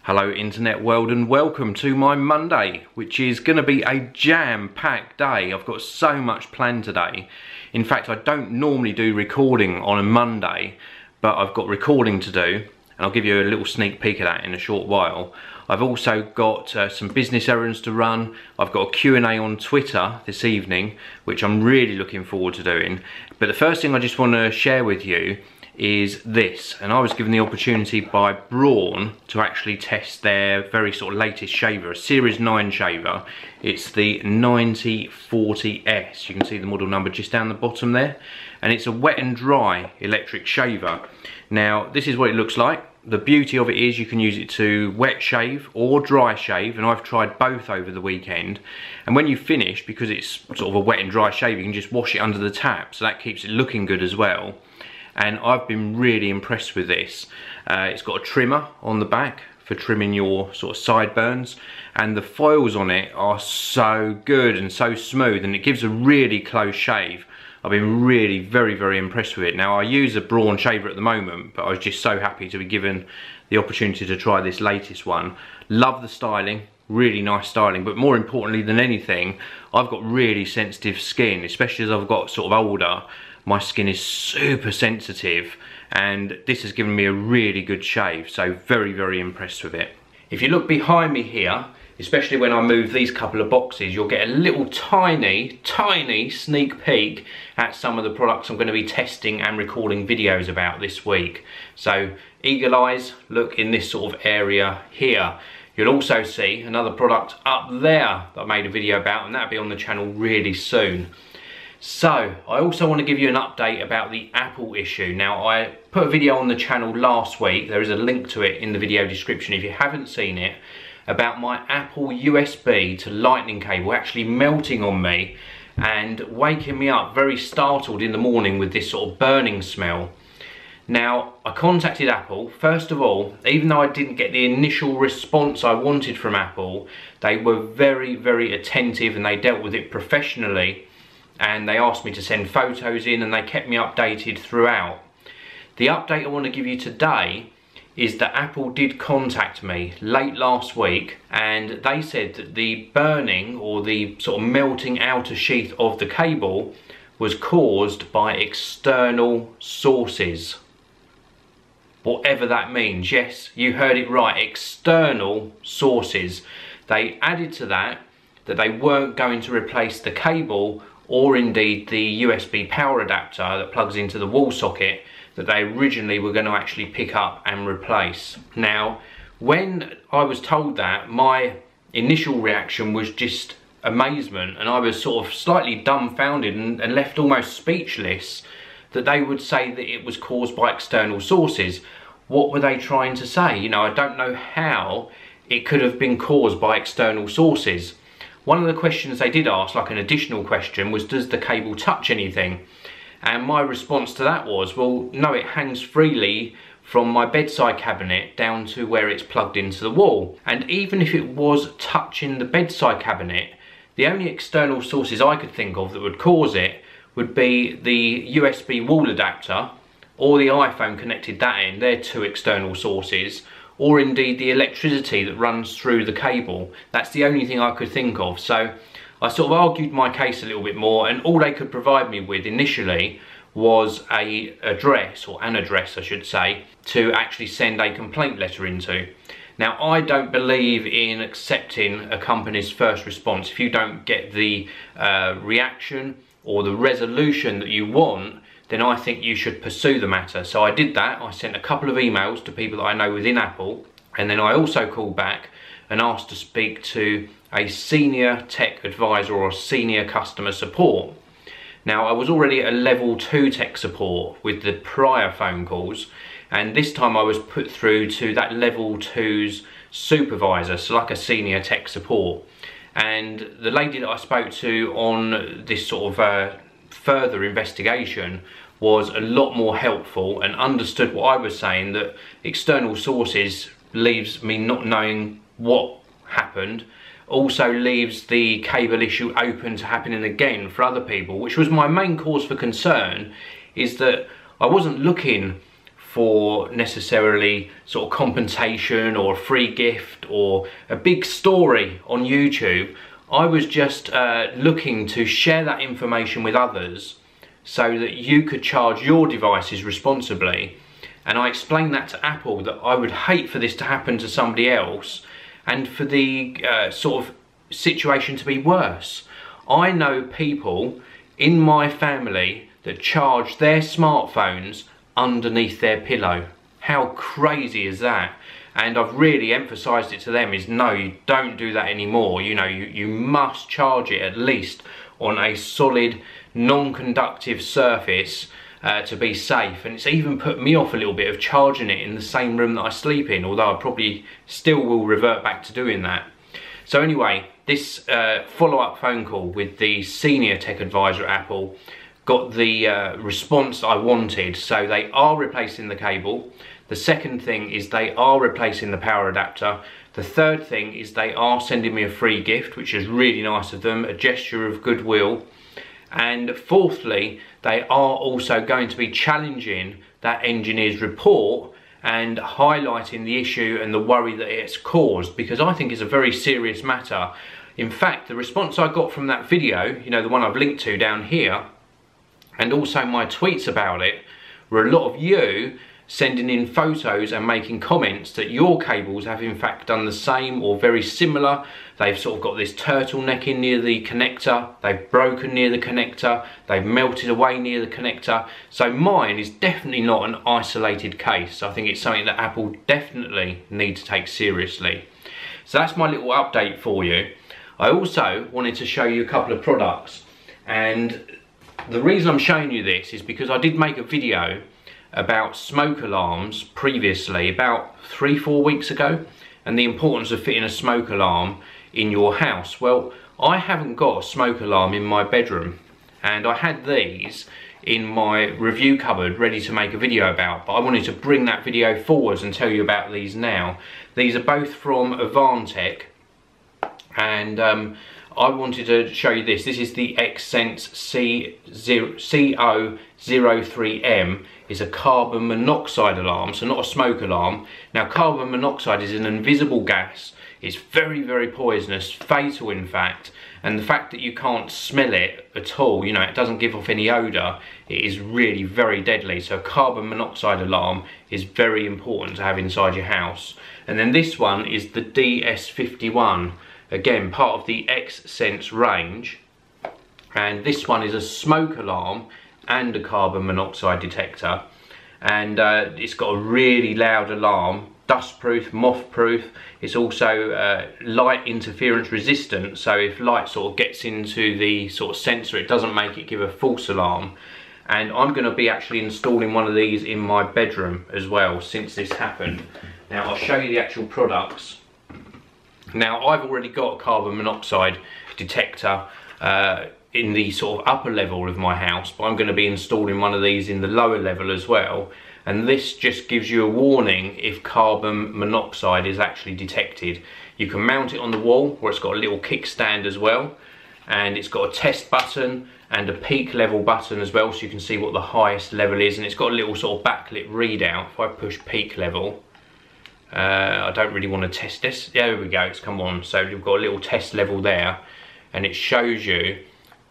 Hello internet world and welcome to my Monday, which is going to be a jam-packed day. I've got so much planned today. In fact, I don't normally do recording on a Monday, but I've got recording to do, and I'll give you a little sneak peek of that in a short while. I've also got some business errands to run. I've got a Q&A on Twitter this evening, which I'm really looking forward to doing. But the first thing I just want to share with you is this, and I was given the opportunity by Braun to actually test their very sort of latest shaver, a Series 9 shaver. It's the 9040S. You can see the model number just down the bottom there, and it's a wet and dry electric shaver. Now this is what it looks like. The beauty of it is you can use it to wet shave or dry shave, and I've tried both over the weekend. And when you finish, because it's sort of a wet and dry shave, you can just wash it under the tap, so that keeps it looking good as well. And I've been really impressed with this. It's got a trimmer on the back for trimming your sort of sideburns, and the foils on it are so good and so smooth, and it gives a really close shave. I've been really very impressed with it. Now I use a Braun shaver at the moment, but I was just so happy to be given the opportunity to try this latest one. Love the styling, really nice styling, but more importantly than anything, I've got really sensitive skin, especially as I've got sort of older. My skin is super sensitive, and this has given me a really good shave, so very impressed with it. If you look behind me here, especially when I move these couple of boxes, you'll get a little tiny sneak peek at some of the products I'm going to be testing and recording videos about this week. So eagle eyes, look in this sort of area here. You'll also see another product up there that I made a video about, and that'll be on the channel really soon. So, I also want to give you an update about the Apple issue. Now, I put a video on the channel last week, there is a link to it in the video description if you haven't seen it, about my Apple USB to lightning cable actually melting on me and waking me up very startled in the morning with this sort of burning smell. Now, I contacted Apple. First of all, even though I didn't get the initial response I wanted from Apple, they were very attentive and they dealt with it professionally. And they asked me to send photos in, and they kept me updated throughout. The update I want to give you today is that Apple did contact me late last week, and they said that the burning or the sort of melting outer sheath of the cable was caused by external sources. Whatever that means. Yes, you heard it right, external sources. They added to that they weren't going to replace the cable or indeed the USB power adapter that plugs into the wall socket that they originally were going to actually pick up and replace. Now, when I was told that, my initial reaction was just amazement, and I was sort of slightly dumbfounded and left almost speechless that they would say that it was caused by external sources. What were they trying to say? You know, I don't know how it could have been caused by external sources. One of the questions they did ask, like an additional question, was does the cable touch anything? And my response to that was, well, no, it hangs freely from my bedside cabinet down to where it's plugged into the wall. And even if it was touching the bedside cabinet, the only external sources I could think of that would cause it would be the USB wall adapter or the iPhone connected that end. They're two external sources. Or indeed the electricity that runs through the cable. That's the only thing I could think of. So I sort of argued my case a little bit more, and all they could provide me with initially was an address I should say, to actually send a complaint letter into. Now, I don't believe in accepting a company's first response. If you don't get the reaction or the resolution that you want, then I think you should pursue the matter. So I did that. I sent a couple of emails to people that I know within Apple, and then I also called back and asked to speak to a senior tech advisor or senior customer support. Now, I was already at a level 2 tech support with the prior phone calls, and this time I was put through to that level 2's supervisor, so like a senior tech support. And the lady that I spoke to on this sort of further investigation was a lot more helpful and understood what I was saying, that external sources leaves me not knowing what happened, also leaves the cable issue open to happening again for other people, which was my main cause for concern, is that I wasn't looking for necessarily sort of compensation or a free gift or a big story on YouTube. I was just looking to share that information with others so that you could charge your devices responsibly. And I explained that to Apple, that I would hate for this to happen to somebody else and for the sort of situation to be worse. I know people in my family that charge their smartphones underneath their pillow. How crazy is that? And I've really emphasised it to them, is no, you don't do that anymore. You know, you must charge it at least on a solid non-conductive surface to be safe. And it's even put me off a little bit of charging it in the same room that I sleep in, although I probably still will revert back to doing that. So anyway, this follow-up phone call with the senior tech advisor at Apple got the response I wanted. So they are replacing the cable. The second thing is they are replacing the power adapter. The third thing is they are sending me a free gift, which is really nice of them, a gesture of goodwill. And fourthly, they are also going to be challenging that engineer's report and highlighting the issue and the worry that it's caused, because I think it's a very serious matter. In fact, the response I got from that video, you know, the one I've linked to down here, and also my tweets about it, were a lot of you sending in photos and making comments that your cables have in fact done the same or very similar. They've sort of got this turtleneck in near the connector, they've broken near the connector, they've melted away near the connector. So mine is definitely not an isolated case. I think it's something that Apple definitely need to take seriously. So that's my little update for you. I also wanted to show you a couple of products, and the reason I'm showing you this is because I did make a video about smoke alarms previously, about 3-4 weeks ago, and the importance of fitting a smoke alarm in your house. Well, I haven't got a smoke alarm in my bedroom, and I had these in my review cupboard ready to make a video about, but I wanted to bring that video forwards and tell you about these now. These are both from Avantek, and I wanted to show you this. This is the Xsense CO03M. It's a carbon monoxide alarm, so not a smoke alarm. Now, carbon monoxide is an invisible gas. It's very, very poisonous, fatal in fact, and the fact that you can't smell it at all, you know, it doesn't give off any odour, it is really very deadly. So a carbon monoxide alarm is very important to have inside your house. And then this one is the DS51, again part of the Xsense range, and this one is a smoke alarm and a carbon monoxide detector, and it's got a really loud alarm, dust proof, moth proof. It's also light interference resistant, so if light sort of gets into the sort of sensor, it doesn't make it give a false alarm. And I'm going to be actually installing one of these in my bedroom as well since this happened. Now I'll show you the actual products. Now I've already got a carbon monoxide detector in the sort of upper level of my house, but I'm going to be installing one of these in the lower level as well. And this just gives you a warning if carbon monoxide is actually detected. You can mount it on the wall, where it's got a little kickstand as well, and it's got a test button and a peak level button as well, so you can see what the highest level is, and it's got a little sort of backlit readout. If I push peak level, I don't really want to test this. There we go, it's come on. So you've got a little test level there, and it shows you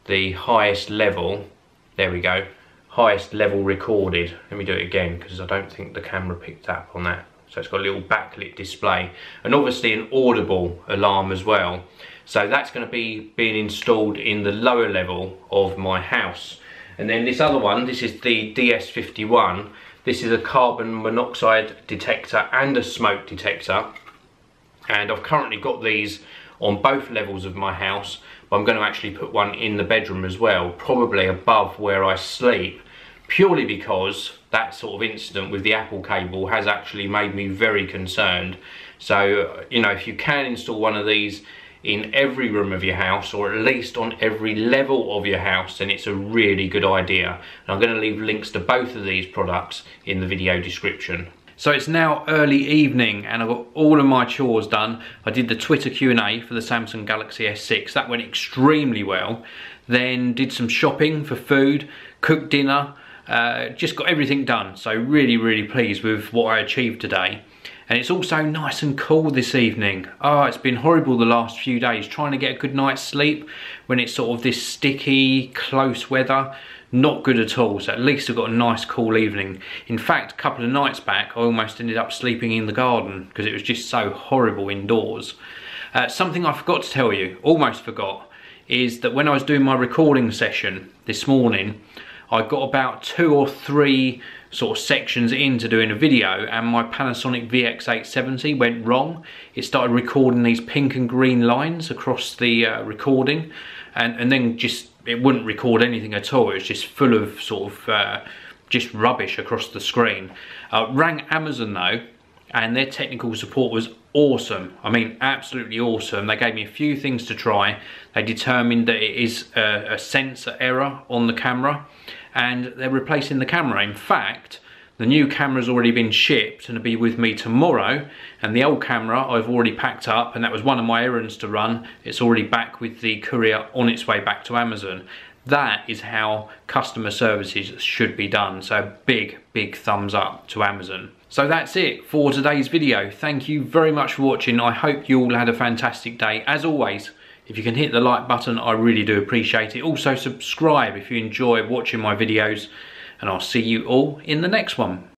the highest level. There we go, highest level recorded. Let me do it again, because I don't think the camera picked up on that. So it's got a little backlit display, and obviously an audible alarm as well. So that's going to be being installed in the lower level of my house. And then this other one, this is the DS51. This is a carbon monoxide detector and a smoke detector, and I've currently got these on both levels of my house, but I'm going to actually put one in the bedroom as well, probably above where I sleep, purely because that sort of incident with the Apple cable has actually made me very concerned. So, you know, if you can install one of these in every room of your house, or at least on every level of your house, then it's a really good idea. And I'm going to leave links to both of these products in the video description. So it's now early evening and I've got all of my chores done. I did the Twitter Q&A for the Samsung Galaxy S6, that went extremely well. Then did some shopping for food, cooked dinner, just got everything done, so really pleased with what I achieved today. And it's also nice and cool this evening. Oh, it's been horrible the last few days trying to get a good night's sleep when it's sort of this sticky, close weather. Not good at all, so at least I've got a nice cool evening. In fact, a couple of nights back I almost ended up sleeping in the garden because it was just so horrible indoors. Something I forgot to tell you, almost forgot, is that when I was doing my recording session this morning, I got about 2 or 3 sort of sections into doing a video and my Panasonic VX870 went wrong. It started recording these pink and green lines across the recording, and then just it wouldn't record anything at all. It was just full of sort of just rubbish across the screen. Rang Amazon though, and their technical support was awesome. I mean, absolutely awesome. They gave me a few things to try. They determined that it is a sensor error on the camera, and they're replacing the camera. In fact, the new camera's already been shipped and will be with me tomorrow, and the old camera I've already packed up, and that was one of my errands to run. It's already back with the courier on its way back to Amazon. That is how customer services should be done, so big thumbs up to Amazon. So that's it for today's video. Thank you very much for watching. I hope you all had a fantastic day. As always, if you can hit the like button, I really do appreciate it. Also subscribe if you enjoy watching my videos, and I'll see you all in the next one.